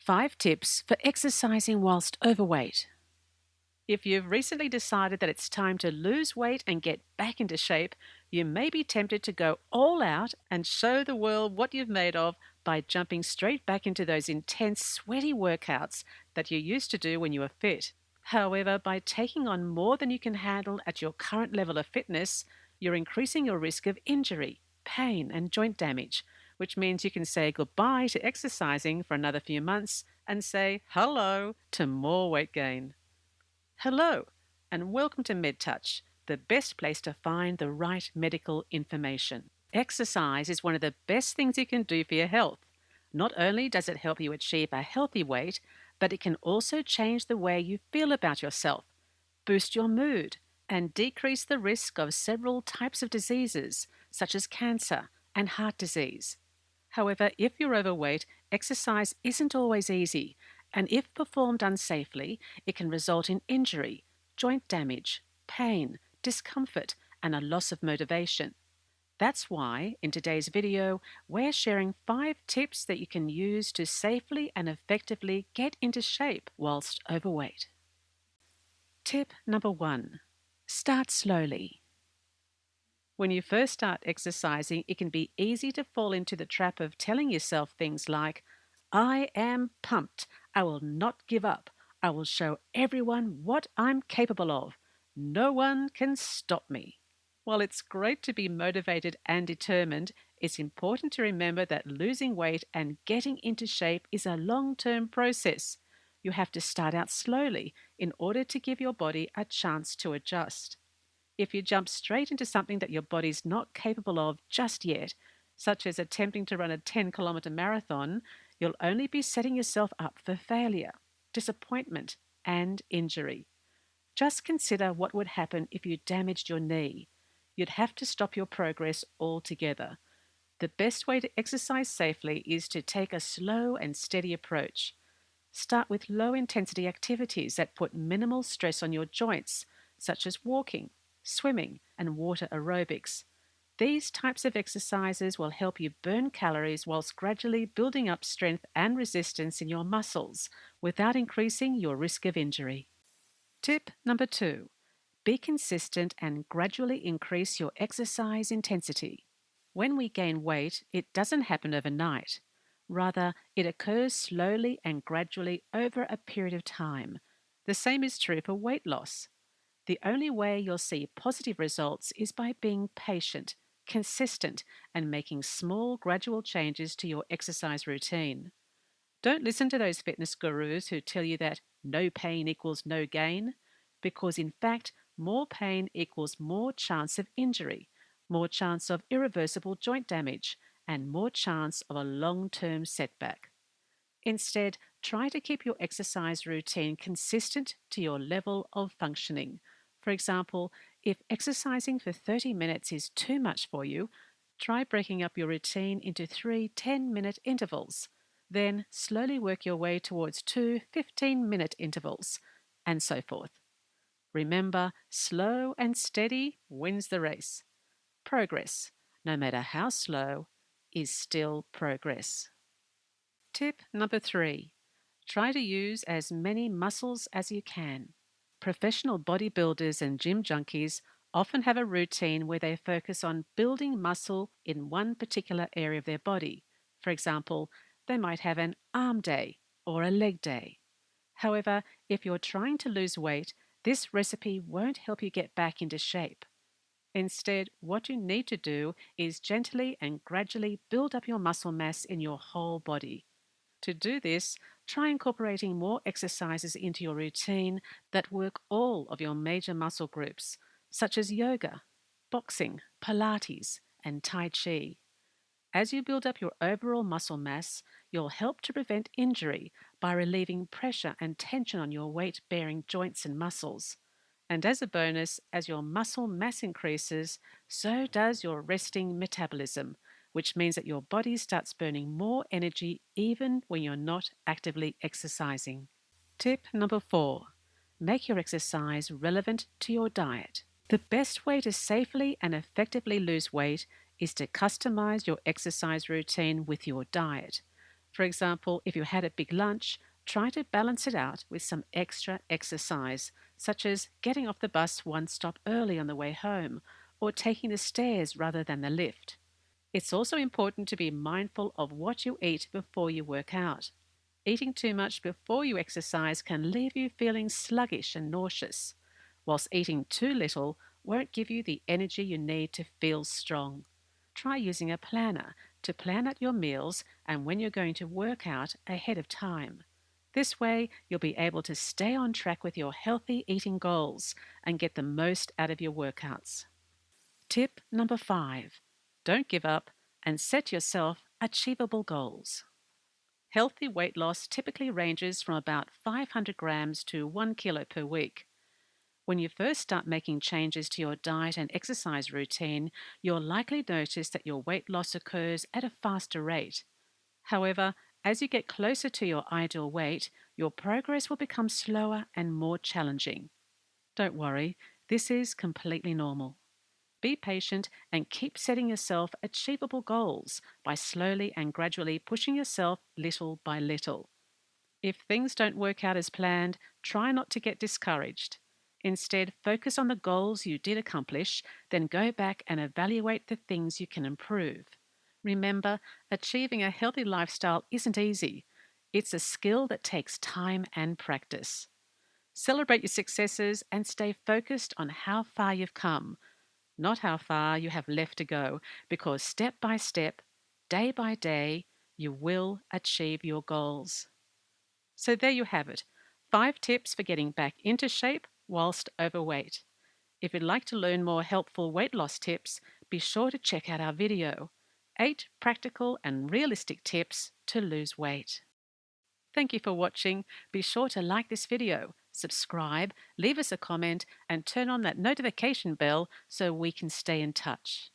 5 tips for exercising whilst overweight. If you've recently decided that it's time to lose weight and get back into shape, you may be tempted to go all out and show the world what you've made of by jumping straight back into those intense, sweaty workouts that you used to do when you were fit. However, by taking on more than you can handle at your current level of fitness, you're increasing your risk of injury, pain, and joint damage, which means you can say goodbye to exercising for another few months and say hello to more weight gain. Hello, and welcome to MedTouch, the best place to find the right medical information. Exercise is one of the best things you can do for your health. Not only does it help you achieve a healthy weight, but it can also change the way you feel about yourself, boost your mood, and decrease the risk of several types of diseases, such as cancer and heart disease. However, if you're overweight, exercise isn't always easy, and if performed unsafely, it can result in injury, joint damage, pain, discomfort, and a loss of motivation. That's why, in today's video, we're sharing 5 tips that you can use to safely and effectively get into shape whilst overweight. Tip number 1. Start slowly. When you first start exercising, it can be easy to fall into the trap of telling yourself things like, I am pumped. I will not give up. I will show everyone what I'm capable of. No one can stop me. While it's great to be motivated and determined, it's important to remember that losing weight and getting into shape is a long-term process. You have to start out slowly in order to give your body a chance to adjust. If you jump straight into something that your body's not capable of just yet, such as attempting to run a 10-kilometer marathon, you'll only be setting yourself up for failure, disappointment, and injury. Just consider what would happen if you damaged your knee. You'd have to stop your progress altogether. The best way to exercise safely is to take a slow and steady approach. Start with low-intensity activities that put minimal stress on your joints, such as walking, swimming, and water aerobics. These types of exercises will help you burn calories whilst gradually building up strength and resistance in your muscles without increasing your risk of injury. Tip number 2. Be consistent and gradually increase your exercise intensity. When we gain weight, it doesn't happen overnight. Rather, it occurs slowly and gradually over a period of time. The same is true for weight loss. The only way you'll see positive results is by being patient, consistent, and making small, gradual changes to your exercise routine. Don't listen to those fitness gurus who tell you that no pain equals no gain, because in fact, more pain equals more chance of injury, more chance of irreversible joint damage, and more chance of a long-term setback. Instead, try to keep your exercise routine consistent to your level of functioning. For example, if exercising for 30 minutes is too much for you, try breaking up your routine into 3 10-minute intervals. Then slowly work your way towards 2 15-minute intervals, and so forth. Remember, slow and steady wins the race. Progress, no matter how slow, is still progress. Tip number 3. Try to use as many muscles as you can. Professional bodybuilders and gym junkies often have a routine where they focus on building muscle in one particular area of their body. For example, they might have an arm day or a leg day. However, if you're trying to lose weight, this recipe won't help you get back into shape. Instead, what you need to do is gently and gradually build up your muscle mass in your whole body. To do this, try incorporating more exercises into your routine that work all of your major muscle groups, such as yoga, boxing, Pilates, and Tai Chi. As you build up your overall muscle mass, you'll help to prevent injury by relieving pressure and tension on your weight-bearing joints and muscles. And as a bonus, as your muscle mass increases, so does your resting metabolism, which means that your body starts burning more energy even when you're not actively exercising. Tip number 4. Make your exercise relevant to your diet. The best way to safely and effectively lose weight is to customize your exercise routine with your diet. For example, if you had a big lunch, try to balance it out with some extra exercise, such as getting off the bus one stop early on the way home or taking the stairs rather than the lift. It's also important to be mindful of what you eat before you work out. Eating too much before you exercise can leave you feeling sluggish and nauseous, whilst eating too little won't give you the energy you need to feel strong. Try using a planner to plan out your meals and when you're going to work out ahead of time. This way, you'll be able to stay on track with your healthy eating goals and get the most out of your workouts. Tip number 5: don't give up and set yourself achievable goals. Healthy weight loss typically ranges from about 500 grams to 1 kilo per week. When you first start making changes to your diet and exercise routine, you'll likely notice that your weight loss occurs at a faster rate. However, as you get closer to your ideal weight, your progress will become slower and more challenging. Don't worry, this is completely normal. Be patient and keep setting yourself achievable goals by slowly and gradually pushing yourself little by little. If things don't work out as planned, try not to get discouraged. Instead, focus on the goals you did accomplish, then go back and evaluate the things you can improve. Remember, achieving a healthy lifestyle isn't easy. It's a skill that takes time and practice. Celebrate your successes and stay focused on how far you've come, not how far you have left to go, because step by step, day by day, you will achieve your goals. So there you have it, 5 tips for getting back into shape whilst overweight. If you'd like to learn more helpful weight loss tips, be sure to check out our video, 8 practical and realistic tips to lose weight. Thank you for watching. Be sure to like this video, subscribe, leave us a comment, and turn on that notification bell so we can stay in touch.